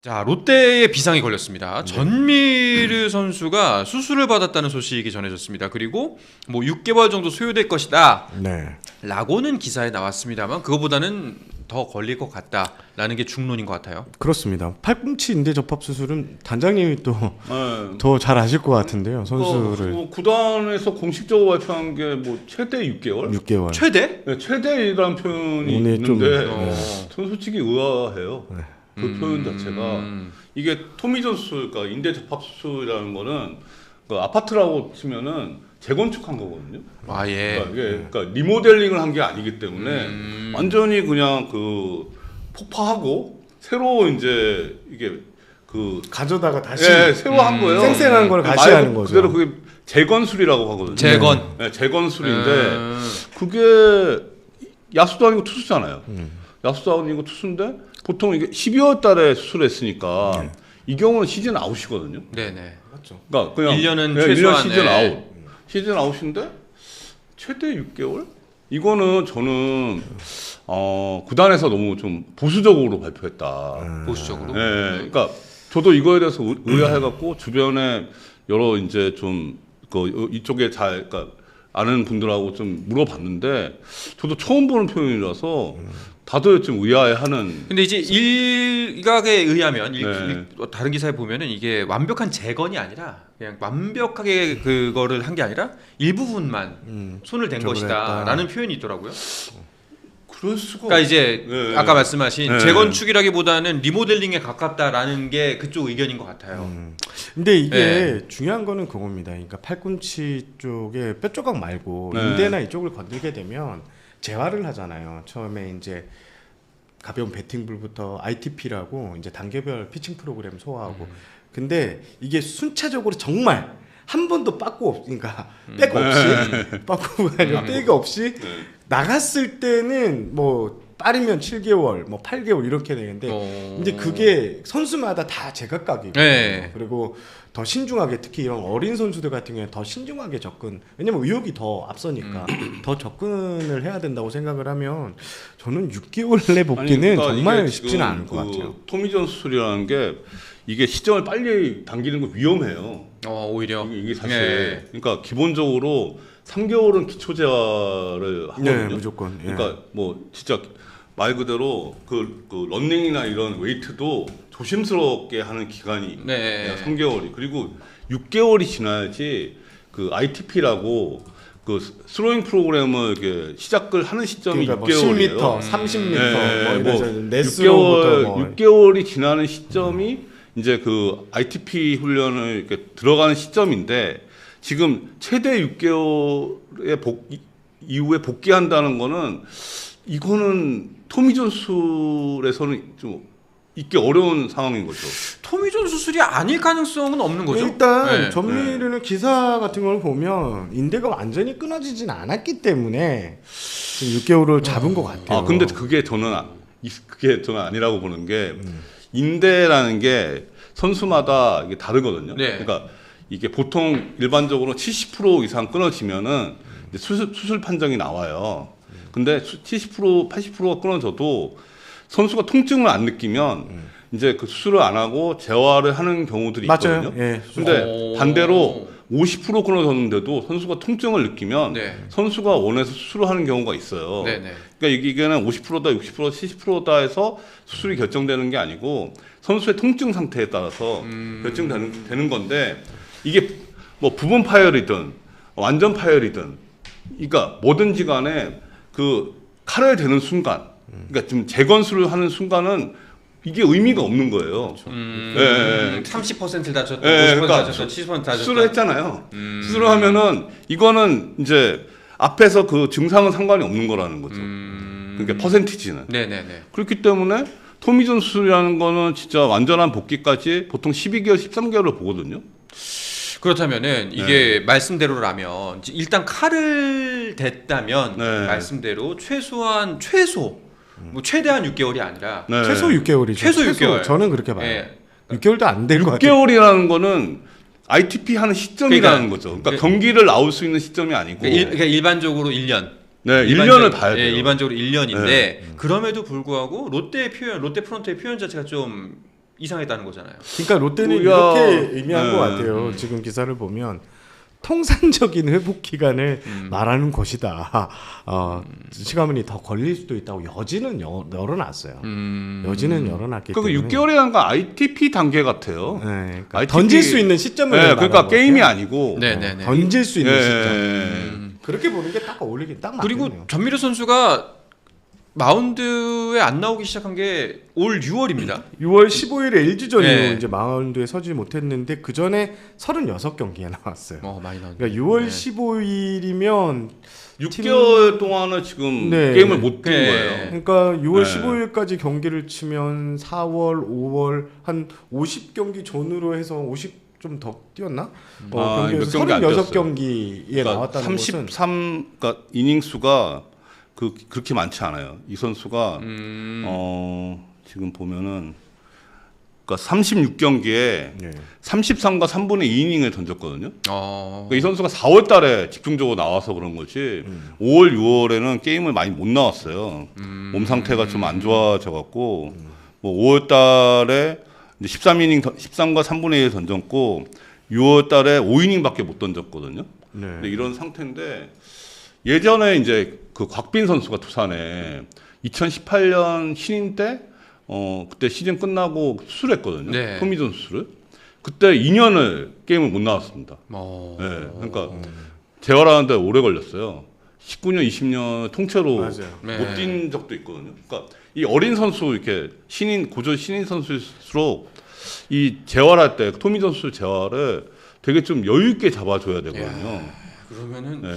자, 롯데의 비상이 걸렸습니다. 네. 전미르 선수가 수술을 받았다는 소식이 전해졌습니다. 그리고 뭐 6개월 정도 소요될 것이다 네. 라고는 기사에 나왔습니다만 그거보다는 더 걸릴 것 같다라는 게 중론인 것 같아요. 그렇습니다. 팔꿈치 인대 접합 수술은 단장님이 또 네. 더 잘 아실 것 같은데요. 선수를 뭐 구단에서 공식적으로 발표한 게 뭐 최대 6개월? 6개월. 최대? 네, 최대라는 표현이 오늘 있는데 좀, 저는 솔직히 의아해요. 네. 그 표현 자체가 이게 토미존 수술, 그러니까 인대 접합 수술이라는 거는 그 아파트라고 치면은 재건축한 거거든요. 아, 예. 그러니까 이게 그러니까 리모델링을 한 게 아니기 때문에 완전히 그냥 그 폭파하고 새로 이제 이게 그 가져다가 다시 새로 한 거예요. 쌩쌩한 걸 다시 말 하는 거죠. 그대로 그게 재건술이라고 하거든요. 재건. 네, 재건술인데 그게 야수도 아니고 투수잖아요. 야수도 아니고 투수인데 보통 이게 12월 달에 수술했으니까 이 경우는 시즌 아웃이거든요. 네네. 맞죠. 그러니까 그냥 1년은 네, 최소한 1년 시즌 네. 아웃. 시즌 아웃인데 최대 6개월? 이거는 저는 구단에서 너무 좀 보수적으로 발표했다. 보수적으로. 네, 그러니까 저도 이거에 대해서 의아해갖고 주변에 여러 이제 좀 그 이쪽에 잘 그러니까 아는 분들하고 좀 물어봤는데 저도 처음 보는 표현이라서 다들 좀 의아해하는. 근데 이제 일각에 의하면 네. 다른 기사에 보면은 이게 완벽한 재건이 아니라 그냥 완벽하게 그거를 한 게 아니라 일부분만 손을 댄 저걸 것이다라는 표현이 있더라고요. 그럴 수가. 그러니까 이제 네. 아까 말씀하신 네. 재건축이라기보다는 리모델링에 가깝다라는 게 그쪽 의견인 것 같아요. 근데 이게 네. 중요한 거는 그겁니다. 그러니까 팔꿈치 쪽에 뼈 조각 말고 네. 인대나 이쪽을 건들게 되면 재활을 하잖아요. 처음에 이제 가벼운 배팅불부터 ITP라고 이제 단계별 피칭 프로그램 소화하고. 근데 이게 순차적으로 정말 한 번도 빠꾸 없으니까 백 없이 빠꾸가 아니라 백 없이 나갔을 때는 뭐 빠르면 7개월, 뭐 8개월 이렇게 되는데 이제 그게 선수마다 다 제각각이고 네. 그리고 더 신중하게 특히 이런 어린 선수들 같은 경우에 더 신중하게 접근. 왜냐면 의욕이 더 앞서니까 더 접근을 해야 된다고 생각을 하면 저는 6개월 내 복귀는 아니, 그러니까 정말 이게 쉽지는 지금 않을 것 같아요. 토미존 수술이라는 게 이게 시점을 빨리 당기는 거 위험해요. 오히려 이게 사실 예. 그러니까 기본적으로 3개월은 기초 재활을 하거든요. 네, 무조건. 예. 그러니까 뭐 진짜 말 그대로 그 런닝이나 이런 웨이트도 조심스럽게 하는 기간이 네. 3개월이 그리고 6개월이 지나야지 그 ITP라고 그 스로잉 프로그램을 이렇게 시작을 하는 시점이 그러니까 뭐 6개월이에요. 10m, 30m 네, 뭐 뭐 이런 네스로부터 뭐 6개월이 지나는 시점이 이제 그 ITP 훈련을 이렇게 들어가는 시점인데 지금 최대 6개월의 이후에 복귀한다는 거는 이거는 토미존 수술에서는 좀 있기 어려운 상황인 거죠. 토미존 수술이 아닐 가능성은 없는 거죠. 일단 네. 전미르는 기사 같은 걸 보면 인대가 완전히 끊어지진 않았기 때문에 지금 6개월을 잡은 것 같아요. 근데 그게 저는 아니라고 보는 게 인대라는 게 선수마다 이게 다르거든요. 네. 그러니까 이게 보통 일반적으로 70% 이상 끊어지면은 이제 수술 판정이 나와요. 근데 70%, 80%가 끊어져도 선수가 통증을 안 느끼면 이제 그 수술을 안 하고 재활을 하는 경우들이 맞아요. 있거든요. 예. 근데 반대로 50% 끊어졌는데도 선수가 통증을 느끼면 네. 선수가 원해서 수술을 하는 경우가 있어요. 네네. 그러니까 이게는 50%다, 60%, 70%다 해서 수술이 결정되는 게 아니고 선수의 통증 상태에 따라서 결정되는 건데 이게 뭐 부분 파열이든 완전 파열이든 그러니까 뭐든지 간에 그 칼을 대는 순간 그러니까 지금 재건술을 하는 순간은 이게 의미가 없는 거예요. 예. 30% 다쳤던, 예, 50% 그러니까 다쳤던, 70% 다쳤던. 수술을 했잖아요. 수술을 하면은 이거는 이제 앞에서 그 증상은 상관이 없는 거라는 거죠. 그러니까 퍼센티지는. 네네네. 그렇기 때문에 토미존 수술이라는 거는 진짜 완전한 복귀까지 보통 12개월, 13개월을 보거든요. 그렇다면은 이게 말씀대로라면 일단 칼을 댔다면 네. 말씀대로 최소 뭐 최대한 6개월이 아니라 네. 최소 6개월이죠. 최소 6개월. 저는 그렇게 봐요. 예. 6개월도 안 될 것 같아요. 6개월이라는 거는 ITP 하는 시점이라는 그러니까, 거죠. 그러니까 경기를 나올 수 있는 시점이 아니고. 그러니까 일반적으로 1년. 네, 1년을 봐야 돼요. 일반적으로 1년인데 그럼에도 불구하고 롯데 프론트의 표현 자체가 좀 이상했다는 거잖아요. 그러니까 롯데는 뭐야. 이렇게 의미한 네. 것 같아요. 지금 기사를 보면 통상적인 회복 기간을 말하는 것이다. 시간이 더 걸릴 수도 있다고 여지는 열어놨어요. 여지는 열어놨기 그러니까 때문에 6개월이라는 건 ITP 단계 같아요. 네, 그러니까 ITP 던질 수 있는 시점을 네, 말하는 그러니까 것 게임이 같아요. 아니고 네네네. 던질 수 있는 예, 시점. 그렇게 보는 게 딱 어울리긴 딱 맞네요. 그리고 전미르 선수가 마운드에 안 나오기 시작한 게 올 6월입니다. 6월 15일에 LG전으로 네. 이제 마운드에 서지 못했는데 그 전에 36경기에 나왔어요. 많이 나왔네. 그러니까 6월 15일이면 6개월 동안은 지금 네. 게임을 못 뛴 네. 거예요. 그러니까 6월 네. 15일까지 경기를 치면 4월, 5월 한 50경기 전으로 해서 50 좀 더 뛰었나? 몇 경기에서 경기 안 36경기에 나왔다는 것은 33 그러니까 이닝 수가 그렇게 많지 않아요. 이 선수가 지금 보면은 그러니까 36경기에 네. 33과 3분의 2이닝을 던졌거든요. 어. 그러니까 이 선수가 4월 달에 집중적으로 나와서 그런 거지 5월, 6월에는 게임을 많이 못 나왔어요. 몸 상태가 좀 안 좋아져 갖고 뭐 5월 달에 이제 13과 3분의 1 던졌고 6월 달에 5이닝밖에 못 던졌거든요. 네. 근데 이런 상태인데 예전에 이제 그 곽빈 선수가 두산에 2018년 신인 때 그때 시즌 끝나고 수술했거든요. 네. 토미존 수술을. 그때 2년을 게임을 못 나왔습니다. 네, 그러니까 재활하는데 오래 걸렸어요. 19년, 20년 통째로 맞아요. 네. 못 뛴 적도 있거든요. 그러니까 이 어린 선수 이렇게 고졸 신인 선수일수록 이 재활할 때 토미존 수술 재활을 되게 좀 여유 있게 잡아줘야 되거든요. 그러면은 네.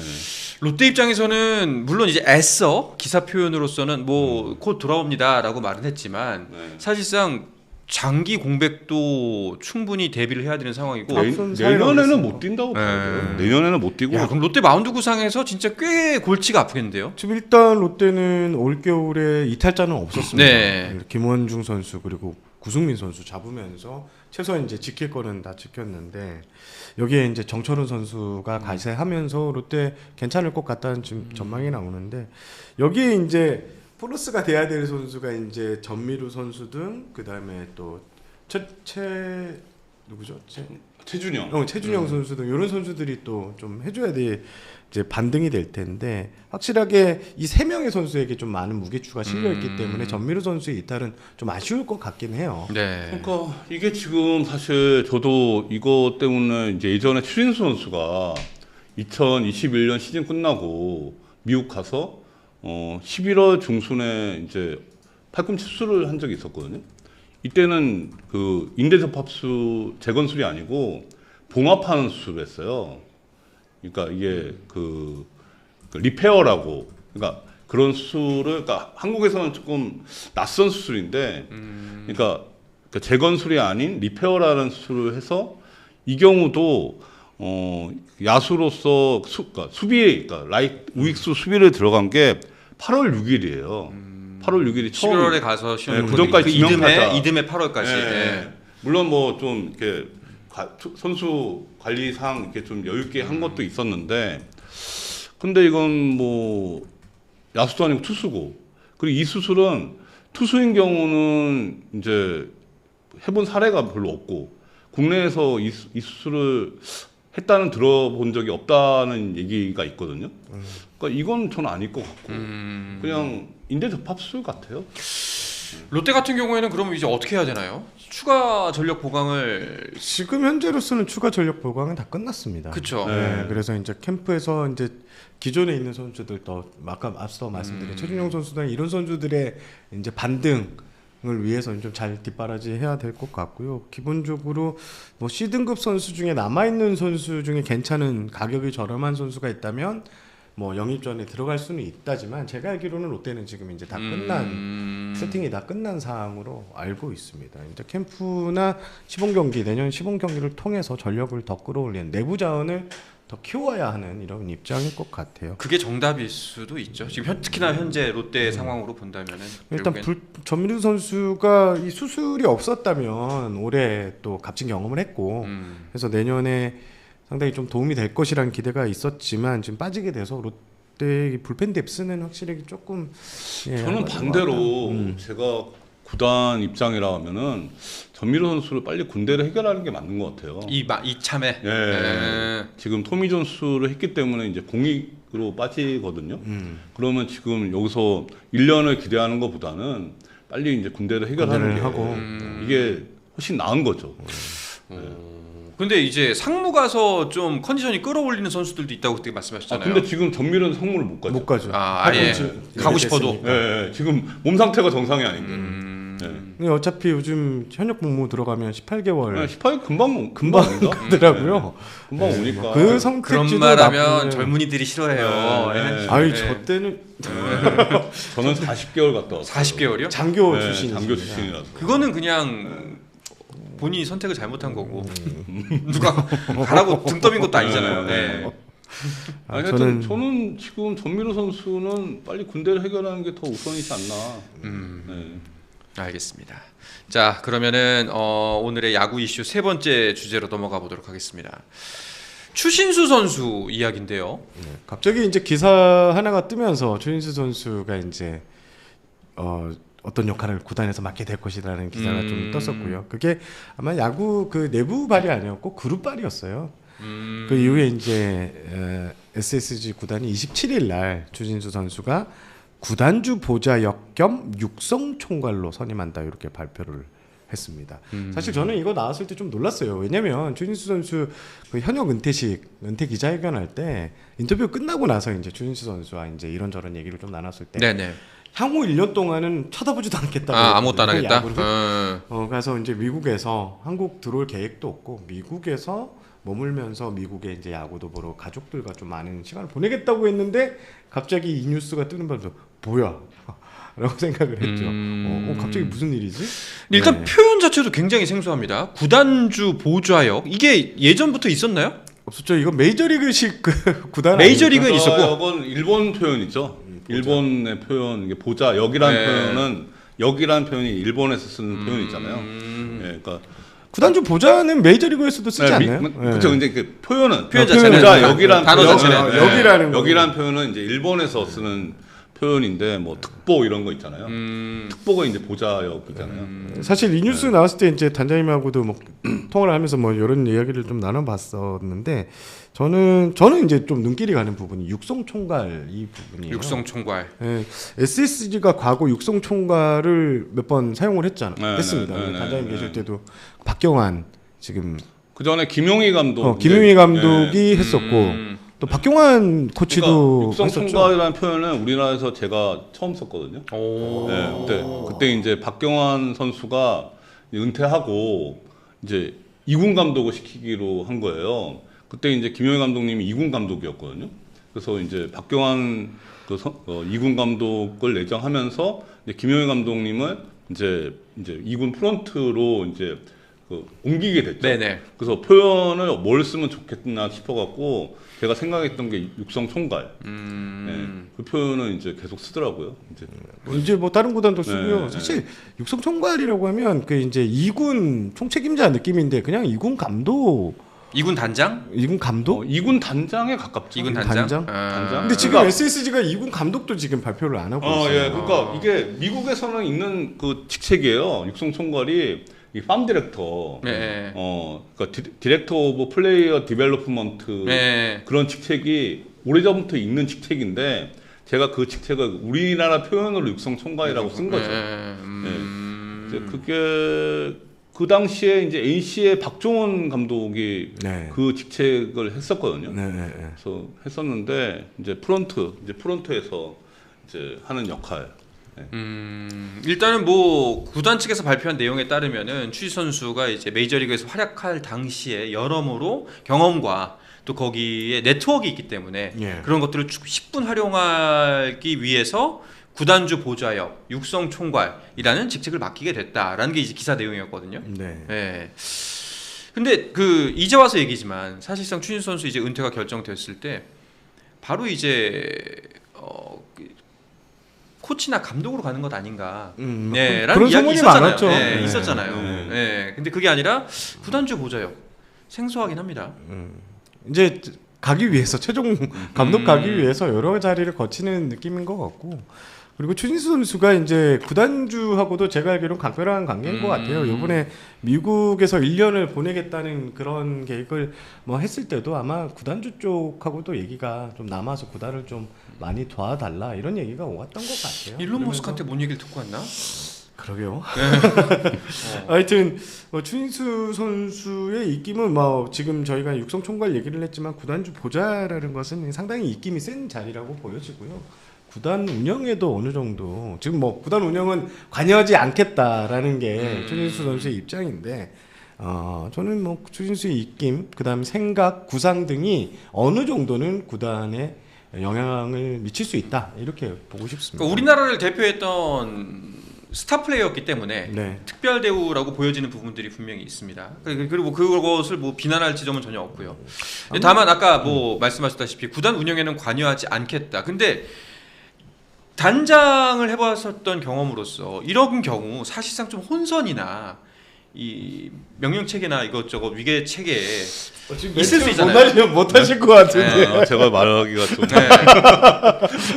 롯데 입장에서는 물론 이제 애써 기사 표현으로서는 뭐 곧 돌아옵니다라고 말은 했지만 네. 사실상 장기 공백도 충분히 대비를 해야 되는 상황이고. 앞선 사이로 내년에는 있어요. 못 뛴다고 봐요. 네. 내년에는 못 뛰고 야, 그럼 롯데 마운드 구상에서 진짜 꽤 골치가 아프겠는데요. 지금 일단 롯데는 올겨울에 이탈자는 없었습니다. 네. 김원중 선수 그리고 구승민 선수 잡으면서 최소한 이제 지킬 거는 다 지켰는데 여기에 이제 정철훈 선수가 가세하면서 롯데 괜찮을 것 같다는 지금 전망이 나오는데 여기에 이제 플러스가 돼야 될 선수가 이제 전미루 선수 등 그다음에 또 누구죠? 최준영. 최준영 선수 등 이런 선수들이 또 좀 해줘야 돼 이제 반등이 될 텐데 확실하게 이 세 명의 선수에게 좀 많은 무게추가 실려 있기 때문에 전미루 선수의 이탈은 좀 아쉬울 것 같긴 해요. 네. 그러니까 이게 지금 사실 저도 이거 때문에 이제 예전에 추신수 선수가 2021년 시즌 끝나고 미국 가서 11월 중순에 이제 팔꿈치 수술을 한 적이 있었거든요. 이때는 그 인대접합수 재건술이 아니고 봉합하는 수술을 했어요. 그러니까 이게 그 리페어라고 그러니까 그런 수술을 그러니까 한국에서는 조금 낯선 수술인데 그러니까 재건술이 아닌 리페어라는 수술을 해서 이 경우도 야수로서 그러니까 수비 그러니까 우익수 수비를 들어간 게 8월 6일이에요. 8월 6일이 처음 11월에 가서 시험 그 전까지 지명타자. 이듬해 8월까지. 네. 물론 뭐 좀 이렇게 선수 관리상 이렇게 좀 여유 있게 한 것도 있었는데, 근데 이건 뭐 야수도 아니고 투수고, 그리고 이 수술은 투수인 경우는 이제 해본 사례가 별로 없고 국내에서 이 수술을 했다는 들어본 적이 없다는 얘기가 있거든요. 그러니까 이건 저는 아닐 것 같고 그냥 인대접합술 같아요. 롯데 같은 경우에는 그러면 이제 어떻게 해야 되나요? 추가 전력 보강을 지금 현재로서는 추가 전력 보강은 다 끝났습니다. 그렇죠. 네, 그래서 이제 캠프에서 이제 기존에 있는 선수들 더 아까 앞서 말씀드린 최준용 선수나 이런 선수들의 이제 반등을 위해서 좀 잘 뒷바라지 해야 될 것 같고요. 기본적으로 뭐 C등급 선수 중에 남아 있는 선수 중에 괜찮은 가격이 저렴한 선수가 있다면 뭐 영입전에 들어갈 수는 있다지만 제가 알기로는 롯데는 지금 이제 다 끝난 세팅이 다 끝난 상황으로 알고 있습니다. 이제 캠프나 시범 경기 내년 시범 경기를 통해서 전력을 더 끌어올리는 내부 자원을 더 키워야 하는 이런 입장일 것 같아요. 그게 정답일 수도 있죠. 지금 특히나 현재 롯데 상황으로 본다면은 일단 결국엔. 전민우 선수가 이 수술이 없었다면 올해 또 값진 경험을 했고 그래서 내년에 상당히 좀 도움이 될 것이라는 기대가 있었지만 지금 빠지게 돼서 롯데 불펜 뎁스는 확실히 조금 저는 반대로 제가 구단 입장이라 하면은 전미루 선수를 빨리 군대를 해결하는 게 맞는 것 같아요. 이참에. 예. 지금 토미 존스를 했기 때문에 이제 공익으로 빠지거든요. 그러면 지금 여기서 1년을 기대하는 것보다는 빨리 이제 군대를 해결하는 게 하고. 이게 훨씬 나은 거죠. 근데 이제 상무 가서 좀 컨디션이 끌어올리는 선수들도 있다고 그때 말씀하셨잖아요. 근데 지금 전미루는 상무를 못 가죠. 못 가죠. 아예 가고 싶어도. 예, 지금 몸 상태가 정상이 아닌데. 근데 어차피 요즘 현역 복무 들어가면 18개월 18 금방 금방 온다? 가더라고요. 금방 오니까. 그 그런 성택지도 말하면 나쁘면- 젊은이들이 싫어해요. 네. 아유 저 때는 저는 40개월 갔다 왔어요. 40개월이요? 장교 네, 출신이죠. 장교 출신이라서. 그거는 그냥 본인이 선택을 잘못한 거고 누가 가라고 등 떠민 것도 아니잖아요. 네. 아니, 저는 지금 전미루 선수는 빨리 군대를 해결하는 게 더 우선이지 않나. 네. 알겠습니다. 자, 그러면은 오늘의 야구 이슈 세 번째 주제로 넘어가 보도록 하겠습니다. 추신수 선수 이야기인데요. 갑자기 이제 기사 하나가 뜨면서 추신수 선수가 이제 어떤 역할을 구단에서 맡게 될 것이라는 기사가 좀 떴었고요. 그게 아마 야구 그 내부 발이 아니었고 그룹 발이었어요. 그 이후에 이제 SSG 구단이 27일 날 추신수 선수가 구단주 보좌역 겸 육성 총괄로 선임한다 이렇게 발표를 했습니다. 사실 저는 이거 나왔을 때 좀 놀랐어요. 왜냐면 추신수 선수 그 현역 은퇴 기자회견할 때 인터뷰 끝나고 나서 이제 추신수 선수와 이제 이런저런 얘기를 좀 나눴을 때 네네. 향후 1년 동안은 쳐다보지도 않겠다고. 아무것도 안 하겠다. 야구를. 그래서 이제 미국에서 한국 들어올 계획도 없고 미국에서 머물면서 미국에 이제 야구도 보러 가족들과 좀 많은 시간을 보내겠다고 했는데 갑자기 이 뉴스가 뜨는 바람에 뭐야? 라고 생각을 했죠. 갑자기 무슨 일이지? 일단 네. 표현 자체도 굉장히 생소합니다. 구단주 보좌역 이게 예전부터 있었나요? 없었죠. 이거 메이저리그식 그 구단 메이저리그는 있었고. 보좌역은 일본 표현이죠. 일본의 표현, 이게 보좌역이라는 네. 표현은 역이라는 표현이 일본에서 쓰는 표현이잖아요. 예, 그러니까 구단주 보좌는 메이저리그에서도 쓰지 않나요? 그렇죠. 근데 그 표현 자체는 보좌역이라는 단어 표현, 자체는. 역이라는 역이라는 표현은 이제 일본에서 쓰는 표현인데 뭐 특보 이런 거 있잖아요. 특보가 이제 보좌역이잖아요. 사실 이 뉴스 나왔을 때 이제 단장님하고도 뭐 통화를 하면서 뭐 이런 이야기를 좀 나눠봤었는데 저는 이제 좀 눈길이 가는 부분이 육성 총괄 이 부분이에요. 육성 총괄. 예, SSG가 과거 육성 총괄을 몇 번 사용을 했습니다. 단장님 계실 때도 박경환 지금 그 전에 김용희 감독, 김용희 감독이 했었고 또 박경환 코치도 그러니까 육성 했었죠. 총괄이라는 표현은 우리나라에서 제가 처음 썼거든요. 그때 이제 박경환 선수가 은퇴하고 이제 2군 감독을 시키기로 한 거예요. 그때 이제 김용희 감독님이 2군 감독이었거든요. 그래서 이제 박경환 2군 감독을 내정하면서 이제 김용희 감독님을 이제 2군 프런트로 이제 옮기게 됐죠. 네네. 그래서 표현을 뭘 쓰면 좋겠나 싶어갖고 제가 생각했던 게 육성 총괄. 그 표현은 이제 계속 쓰더라고요. 이제 뭐 다른 구단도 쓰고요. 네, 사실 육성 총괄이라고 하면 그 이제 2군 총책임자 느낌인데 그냥 2군 감독, 2군 단장? 2군 감독? 2군 단장에 가깝죠. 2군 단장? 단장? 단장? 근데 지금 그러니까- SSG가 2군 감독도 지금 발표를 안 하고 있어요. 예, 그러니까 이게 미국에서는 있는 그 직책이에요. 육성 총괄이 이 팜 디렉터, 네. 그러니까 디렉터 오브 플레이어 디벨롭먼트 네. 그런 직책이 오래전부터 있는 직책인데 제가 그 직책을 우리나라 표현으로 육성 총괄이라고 쓴 거죠. 이제 그게 그 당시에 이제 NC의 박종원 감독이 네. 그 직책을 했었거든요. 네. 그래서 했었는데 이제 프론트에서 이제 하는 역할. 일단은 뭐 구단 측에서 발표한 내용에 따르면은 추지 선수가 이제 메이저리그에서 활약할 당시에 여러모로 경험과 또 거기에 네트워크가 있기 때문에 예. 그런 것들을 10분 활용하기 위해서 구단주 보좌역, 육성 총괄이라는 직책을 맡기게 됐다라는 게 이제 기사 내용이었거든요. 네. 네. 근데 그 이제 와서 얘기지만 사실상 추진 선수 이제 은퇴가 결정됐을 때 바로 이제 코치나 감독으로 가는 것 아닌가. 네, 라는 그런 이야기 소문이 있었잖아요. 많았죠. 네, 네. 있었잖아요. 네. 근데 그게 아니라 구단주 보좌역. 생소하긴 합니다. 이제 가기 위해서 최종 감독 가기 위해서 여러 자리를 거치는 느낌인 것 같고 그리고 추신수 선수가 이제 구단주하고도 제가 알기로는 각별한 관계인 것 같아요. 이번에 미국에서 1년을 보내겠다는 그런 계획을 뭐 했을 때도 아마 구단주 쪽하고도 얘기가 좀 남아서 구단을 좀 많이 도와달라 이런 얘기가 오갔던 것 같아요. 일론 머스크한테 뭔 얘기를 듣고 왔나? 그러게요. 하여튼 추신수 선수의 입김은 뭐 지금 저희가 육성 총괄 얘기를 했지만 구단주 보좌라는 것은 상당히 입김이 센 자리라고 보여지고요. 구단 운영에도 어느 정도 지금 뭐 구단 운영은 관여하지 않겠다라는 게 추신수 선수의 입장인데 저는 뭐 추신수의 입김 그다음 생각 구상 등이 어느 정도는 구단에 영향을 미칠 수 있다 이렇게 보고 싶습니다. 그러니까 우리나라를 대표했던 스타 플레이였기 때문에 네. 특별 대우라고 보여지는 부분들이 분명히 있습니다. 그리고 그것을 뭐 비난할 지점은 전혀 없고요. 다만 아까 뭐 말씀하셨다시피 구단 운영에는 관여하지 않겠다. 근데 단장을 해봤었던 경험으로서 이런 경우 사실상 좀 혼선이나 이 명령 체계나 이것저것 위계 체계에 있을 수 있잖아요. 못 하실 것 같은데. 제가 말하기가 좀.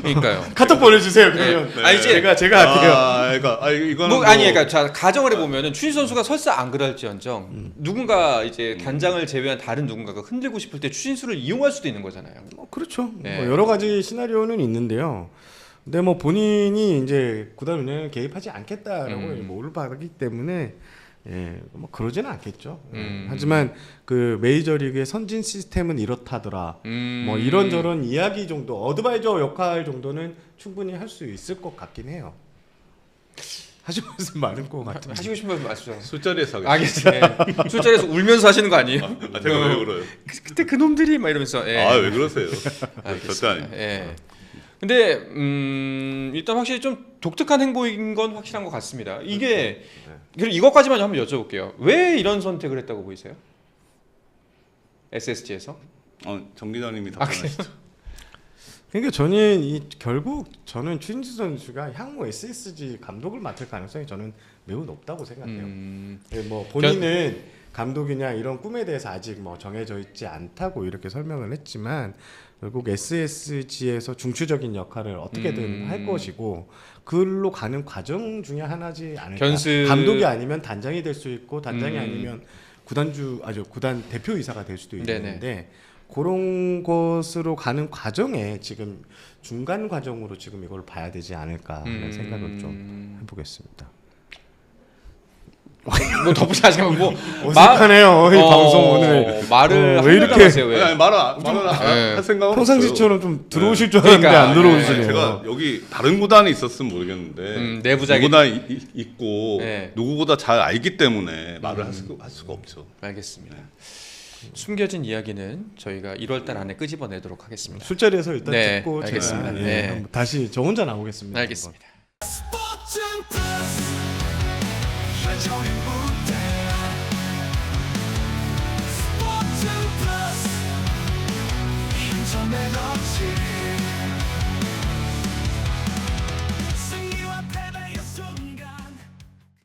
그러니까요. 카톡 보내주세요. 그러면 네. 아, 이제 제가 할게요. 그러니까 이거는 그러니까 자, 가정을 해보면은 추신수 선수가 설사 안 그럴지언정 누군가 이제 단장을 제외한 다른 누군가가 흔들고 싶을 때 추신수를 이용할 수도 있는 거잖아요. 그렇죠. 네. 뭐 여러 가지 시나리오는 있는데요. 근데 뭐 본인이 이제 구단 운영에 개입하지 않겠다라고 몰을 받았기 때문에 뭐 그러지는 않겠죠. 하지만 그 메이저리그의 선진 시스템은 이렇다더라. 뭐 이런저런 이야기 정도, 어드바이저 역할 정도는 충분히 할 수 있을 것 같긴 해요. 하시고 말씀 많은 것 같아요. 하시고 싶은 말씀 하시죠. 술자리에서 하겠습니다. 알겠습니다. 술자리에서 울면서 하시는 거 아니에요? 제가 왜 그래요? 그때 그 놈들이 막 이러면서. 왜 그러세요? 절대 아니에요. 예. 근데 일단 확실히 좀 독특한 행보인 건 확실한 것 같습니다. 이게 그리고 이것까지만 한번 여쭤볼게요. 왜 이런 선택을 했다고 보이세요? SSG에서? 정 기자님이 답변하시죠. 그러니까 결국 저는 추신수 선수가 향후 SSG 감독을 맡을 가능성이 저는 매우 높다고 생각해요. 뭐 본인은 감독이냐 이런 꿈에 대해서 아직 뭐 정해져 있지 않다고 이렇게 설명을 했지만 결국 SSG에서 중추적인 역할을 어떻게든 할 것이고 그걸로 가는 과정 중에 하나지 않을까. 감독이 아니면 단장이 될 수 있고 단장이 아니면 구단 대표이사가 될 수도 있는데 네네. 그런 것으로 가는 과정에 지금 중간 과정으로 지금 이걸 봐야 되지 않을까 하는 생각을 좀 해보겠습니다. 뭐 덧붙이 하시면 뭐 어색하네요 이 방송 오늘 말을 왜 이렇게 하세요? 왜? 말을 할 생각은 평상시처럼 좀 들어오실 줄 알았는데 그러니까, 안 들어오시네요. 제가 여기 다른 구단에 있었으면 모르겠는데 내부자기 누구나 있고 누구보다 잘 알기 때문에 말을 할 수가 없죠. 알겠습니다. 숨겨진 이야기는 저희가 1월달 안에 끄집어내도록 하겠습니다. 술자리에서 일단 듣고 알겠습니다. 제가 다시 저 혼자 나오겠습니다. 알겠습니다. 한정의 무대 스포츠 플러스 힘좀 에너지